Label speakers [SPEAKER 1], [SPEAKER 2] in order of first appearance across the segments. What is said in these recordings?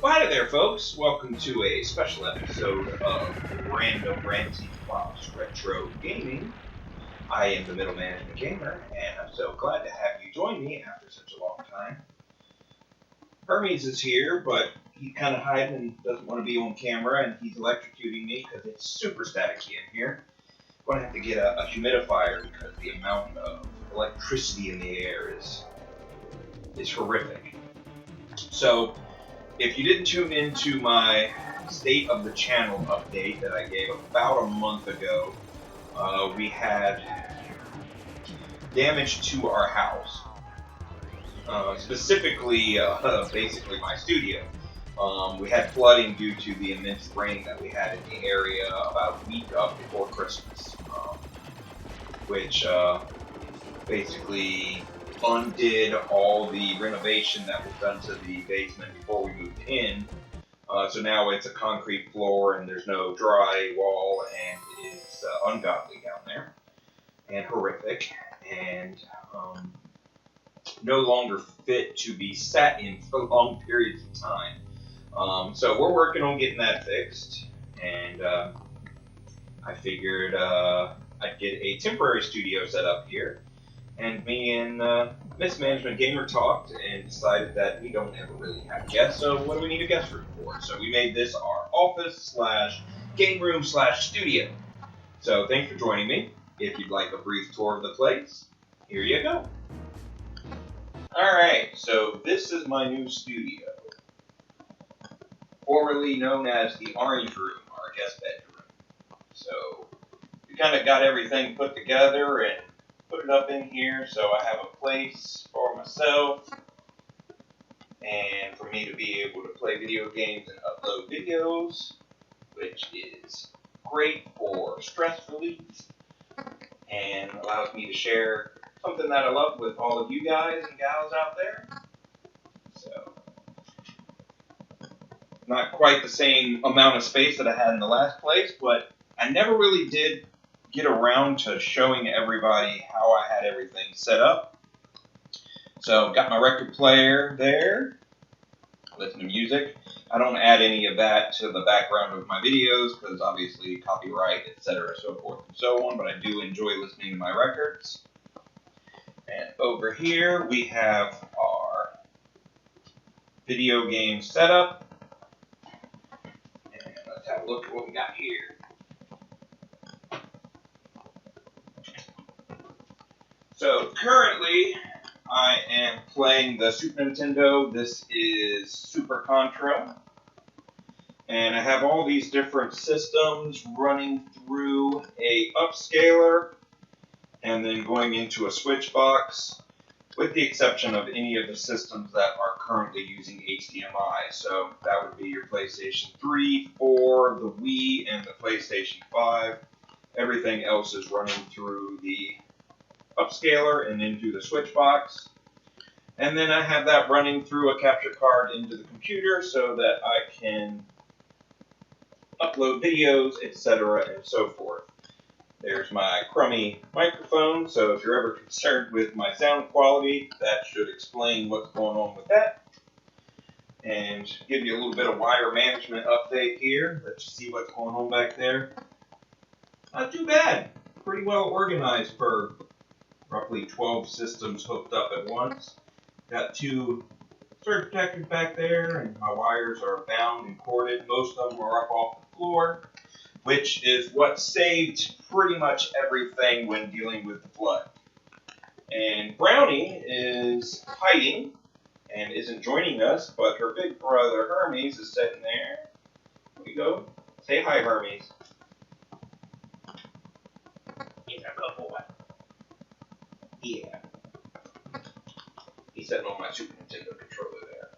[SPEAKER 1] Well, hi there, folks. Welcome to a special episode of Random Ranting Whilst Retro Gaming. I am the Middle Management Gamer, and I'm so glad to have you join me after such a long time. Hermes is here, but he's kind of hiding and doesn't want to be on camera, and he's electrocuting me because it's super staticky in here. I'm going to have to get a humidifier because the amount of electricity in the air is horrific. So, if you didn't tune into my State of the Channel update that I gave about a month ago, we had damage to our house, specifically, basically my studio. We had flooding due to the immense rain that we had in the area about a week up before Christmas, which basically undid all the renovation that was done to the basement before we moved in. So now it's a concrete floor and there's no dry wall, and it's ungodly down there and horrific and no longer fit to be sat in for long periods of time. So we're working on getting that fixed, and I figured I'd get a temporary studio set up here. And me and Mismanagement Gamer talked and decided that we don't ever really have guests, so what do we need a guest room for? So we made this our office slash game room slash studio. So thanks for joining me. If you'd like a brief tour of the place, here you go. Alright, so this is my new studio, formerly known as the Orange Room, our guest bedroom. So we kind of got everything put together and put it up in here, so I have a place for myself and for me to be able to play video games and upload videos, which is great for stress relief and allows me to share something that I love with all of you guys and gals out there. So, not quite the same amount of space that I had in the last place, but I never really did get around to showing everybody how I had everything set up. So, got my record player there, listen to music. I don't add any of that to the background of my videos because obviously copyright, etc., so forth and so on, but I do enjoy listening to my records. And over here we have our video game setup. And let's have a look at what we got here. So currently I am playing the Super Nintendo. This is Super Contra. And I have all these different systems running through a upscaler and then going into a switch box, with the exception of any of the systems that are currently using HDMI. So that would be your PlayStation 3, 4, the Wii, and the PlayStation 5. Everything else is running through the upscaler and into the switch box. And then I have that running through a capture card into the computer so that I can upload videos, etc., and so forth. There's my crummy microphone, so if you're ever concerned with my sound quality, that should explain what's going on with that. And give you a little bit of wire management update here. Let's see what's going on back there. Not too bad. Pretty well organized for roughly 12 systems hooked up at once. Got two surge protectors back there, and my wires are bound and corded. Most of them are up off the floor, which is what saved pretty much everything when dealing with the flood. And Brownie is hiding and isn't joining us, but her big brother Hermes is sitting there. Here we go. Say hi, Hermes. He's a good boy. Yeah. He's sitting on my Super Nintendo controller there.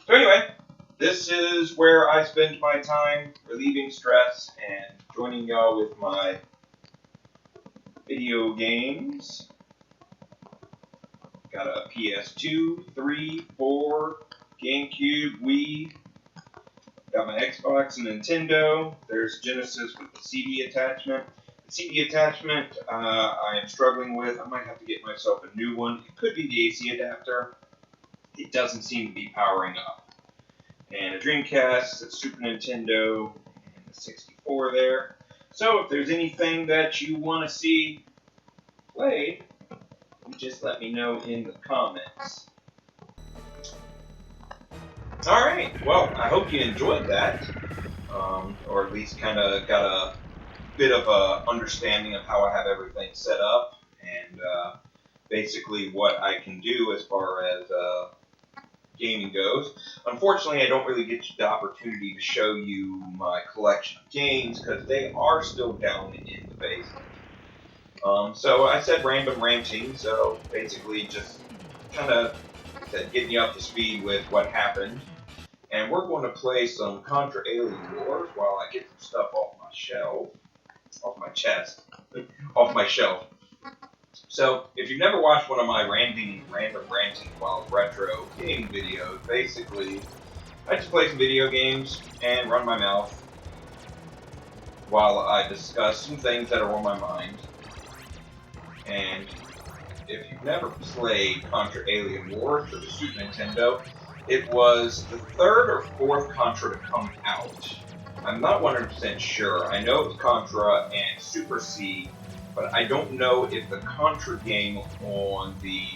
[SPEAKER 1] So anyway, this is where I spend my time relieving stress and joining y'all with my video games. Got a PS2, 3, 4, GameCube, Wii. Got my Xbox and Nintendo. There's Genesis with the CD attachment. The CD attachment I am struggling with. I might have to get myself a new one. It could be the AC adapter. It doesn't seem to be powering up. and a Dreamcast, a Super Nintendo, and a 64 there. So if there's anything that you want to see played, you just let me know in the comments. Alright, well, I hope you enjoyed that, or at least kind of got a bit of a understanding of how I have everything set up, and basically what I can do as far as gaming goes. Unfortunately, I don't really get the opportunity to show you my collection of games, because they are still down in the basement. So I said random ranting, so basically just kind of getting you up to speed with what happened. And we're going to play some Contra Alien Wars while I get some stuff off my shelf, off my chest, off my shelf. So, if you've never watched one of my random ranting while retro gaming videos, basically, I just play some video games and run my mouth while I discuss some things that are on my mind. And if you've never played Contra Alien Wars for the Super Nintendo, it was the third or fourth Contra to come out. I'm not 100% sure. I know it was Contra and Super C, but I don't know if the Contra game on the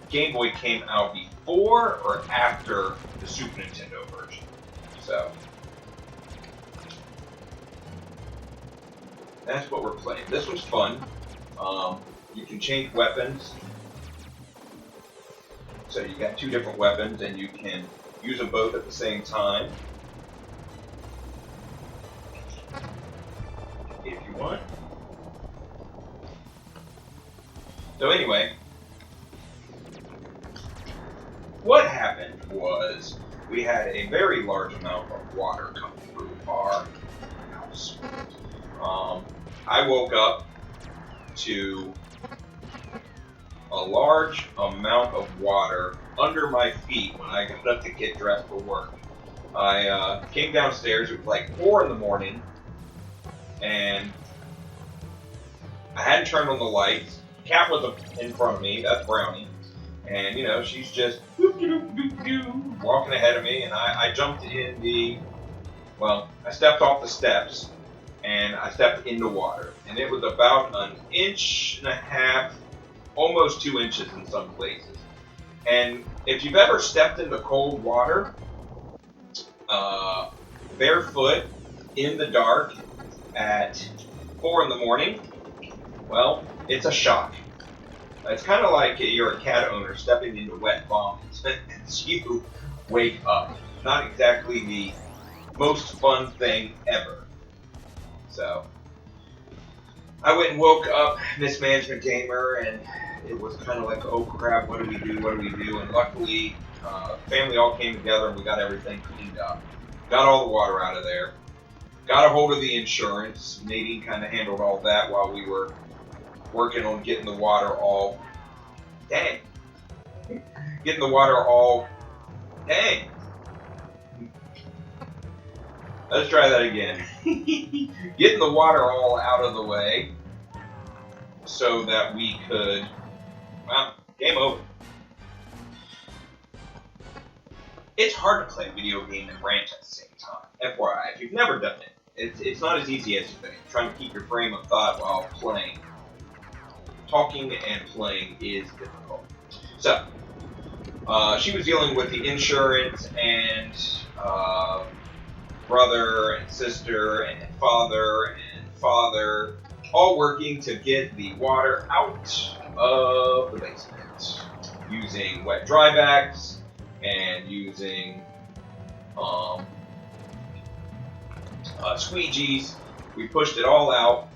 [SPEAKER 1] Game Boy came out before or after the Super Nintendo version. So that's what we're playing. This was fun. You can change weapons. So you got two different weapons, and you can use them both at the same time if you want. So anyway, what happened was we had a very large amount of water coming through our house. I woke up to a large amount of water under my feet when I got up to get dressed for work. I came downstairs, it was like 4 in the morning, and I hadn't turned on the lights. Cat was in front of me, that's Brownie, and you know, she's just walking ahead of me, and I jumped in I stepped off the steps, and I stepped in the water, and it was about 1.5 inches, almost 2 inches in some places. And if you've ever stepped into cold water, barefoot, in the dark, at 4 in the morning, well, it's a shock. It's kind of like you're a cat owner stepping into wet vomit as you wake up. Not exactly the most fun thing ever. So, I went and woke up Mismanagement Gamer, and it was kind of like, oh crap, what do we do? And luckily, family all came together and we got everything cleaned up. Got all the water out of there. Got a hold of the insurance. Nadine kind of handled all that while we were working on getting the water all... Dang. Getting the water all... Dang. Let's try that again. Getting the water all out of the way so that we could... Well, game over. It's hard to play a video game and rant at the same time. FYI, if you've never done it, it's not as easy as you think. Trying to keep your frame of thought while playing. Talking and playing is difficult. So, she was dealing with the insurance and brother and sister and father, all working to get the water out of the basement using wet dry bags and using squeegees. We pushed it all out,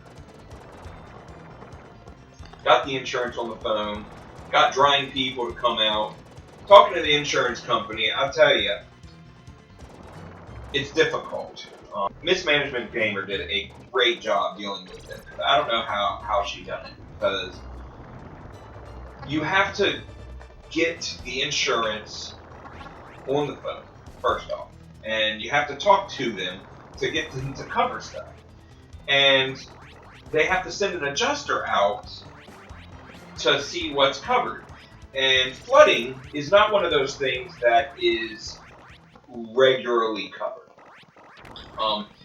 [SPEAKER 1] got the insurance on the phone, got drying people to come out, talking to the insurance company. I'll tell you, it's difficult. Mismanagement Gamer did a great job dealing with it. I don't know how she done it, because you have to get the insurance on the phone, first off, and you have to talk to them to get them to cover stuff. And they have to send an adjuster out to see what's covered. And flooding is not one of those things that is regularly covered.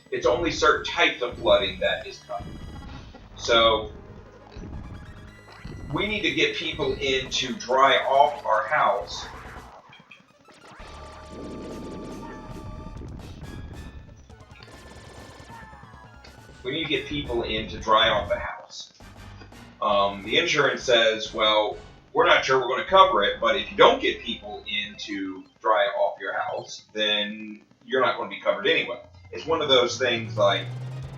[SPEAKER 1] It's only certain types of flooding that is covered. So we need to get people in to dry off our house. We need to get people in to dry off the house. The insurance says, well, we're not sure we're going to cover it, but if you don't get people in to dry off your house, then you're not going to be covered anyway. It's one of those things like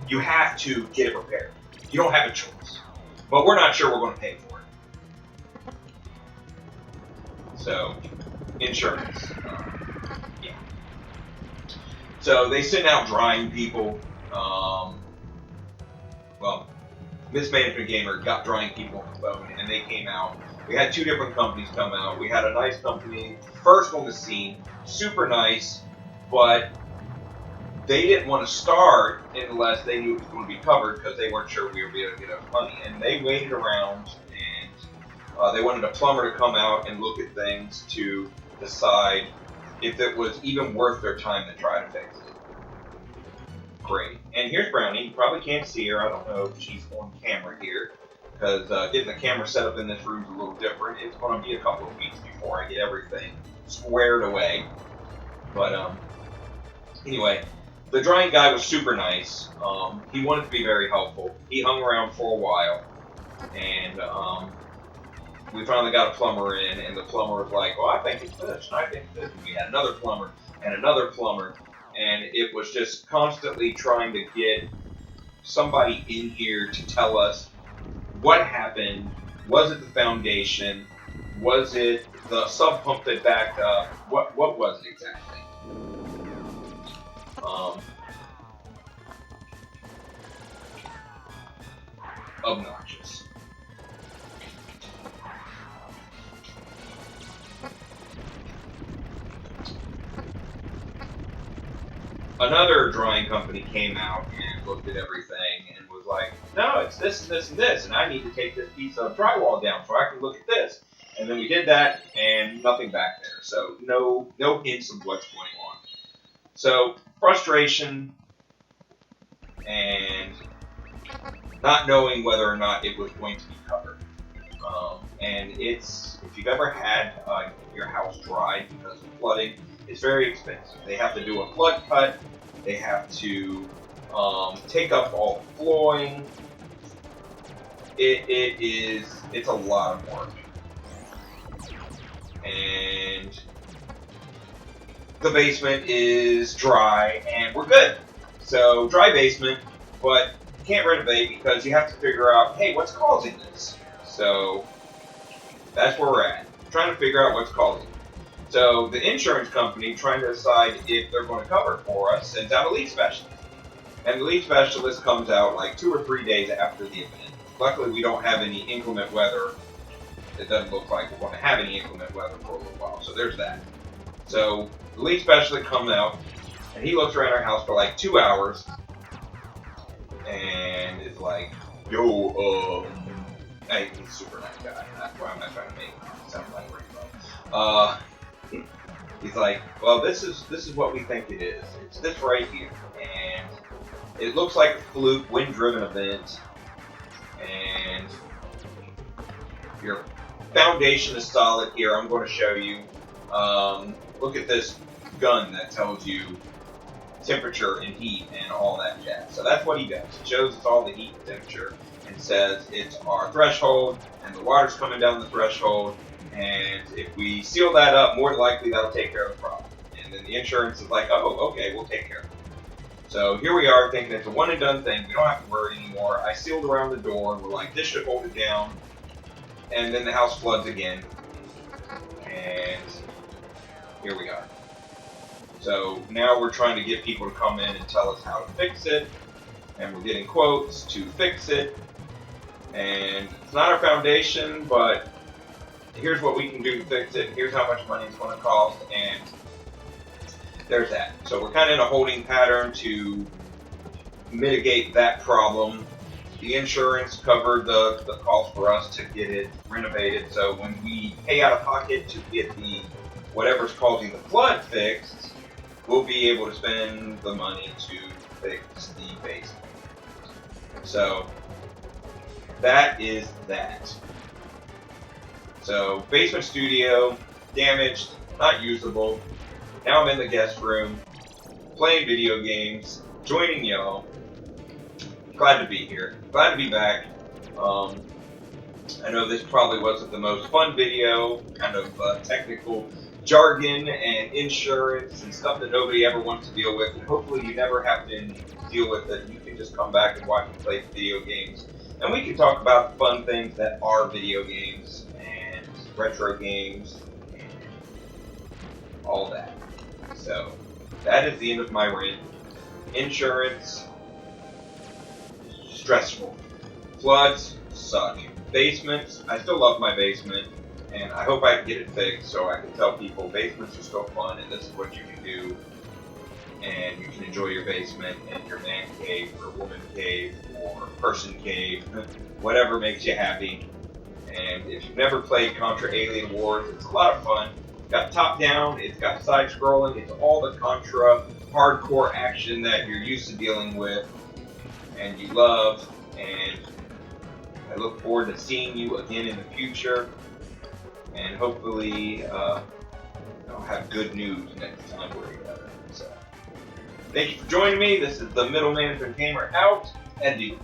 [SPEAKER 1] you have to get it repaired. You don't have a choice. But we're not sure we're going to pay for it. So, insurance. Yeah. So they send out drying people. Well, Mismanagement Gamer got drying people on the phone, and they came out. We had 2 different companies come out. We had a nice company, first on the scene, super nice, but they didn't want to start unless they knew it was going to be covered because they weren't sure we would be able to get enough money. And they waited around, and they wanted a plumber to come out and look at things to decide if it was even worth their time to try to fix it. Great. And here's Brownie. You probably can't see her. I don't know if she's on camera here because getting the camera set up in this room is a little different. It's going to be a couple of weeks before I get everything squared away. But anyway, the drying guy was super nice. He wanted to be very helpful. He hung around for a while, and we finally got a plumber in, and the plumber was like, "Oh, I think it's this, and I think it's this." And we had another plumber and another plumber, and it was just constantly trying to get somebody in here to tell us what happened. Was it the foundation? Was it the sub pump that backed up? What was it exactly? Obnoxious. Another drying company came out and looked at everything and was like, no, it's this and this and this, and I need to take this piece of drywall down so I can look at this. And then we did that, and nothing back there. So no hints of what's going on. So frustration and not knowing whether or not it was going to be covered. And it's, if you've ever had your house dried because of flooding, it's very expensive. They have to do a flood cut. They have to take up all the flooring. It's a lot of work. And the basement is dry, and we're good. So dry basement, but you can't renovate because you have to figure out, hey, what's causing this? So that's where we're at, trying to figure out what's causing it. So the insurance company, trying to decide if they're going to cover it for us, sends out a leak specialist. And the leak specialist comes out like 2 or 3 days after the event. Luckily, we don't have any inclement weather. It doesn't look like we're going to have any inclement weather for a little while, so there's that. So the leak specialist comes out, and he looks around our house for like 2 hours, and is like, yo, hey, he's a super nice guy. That's why I'm not trying to make it sound like Rainbow. He's like, well, this is what we think it is. It's this right here, and it looks like a fluke, wind-driven event, and your foundation is solid here. I'm going to show you. Look at this gun that tells you temperature and heat and all that jazz. So that's what he does. It shows us all the heat and temperature and says it's our threshold, and the water's coming down the threshold. And if we seal that up, more than likely that'll take care of the problem. And then the insurance is like, oh, okay, we'll take care of it. So here we are thinking it's a one and done thing. We don't have to worry anymore. I sealed around the door, and we're like, this should hold it down. And then the house floods again. And here we are. So now we're trying to get people to come in and tell us how to fix it. And we're getting quotes to fix it. And it's not our foundation, but here's what we can do to fix it. Here's how much money it's going to cost. And there's that. So we're kind of in a holding pattern to mitigate that problem. the insurance covered the cost for us to get it renovated. So when we pay out of pocket to get the whatever's causing the flood fixed, we'll be able to spend the money to fix the basement. So that is that. So basement studio, damaged, not usable. Now I'm in the guest room, playing video games, joining y'all. Glad to be here. Glad to be back. I know this probably wasn't the most fun video, kind of technical jargon and insurance and stuff that nobody ever wants to deal with, and hopefully you never have to deal with it. You can just come back and watch me play video games, and we can talk about fun things that are video games and retro games and all that. So that is the end of my rant. Insurance, stressful. Floods suck. Basements, I still love my basement, and I hope I can get it fixed so I can tell people basements are still fun and this is what you can do, and you can enjoy your basement and your man cave or woman cave or person cave, whatever makes you happy. And if you've never played Contra Alien Wars, it's a lot of fun. It's got top down, it's got side scrolling, it's all the Contra hardcore action that you're used to dealing with and you love, and I look forward to seeing you again in the future, and hopefully I'll have good news next time we're together. So, thank you for joining me. This is the Middle Management Gamer out, Eddie.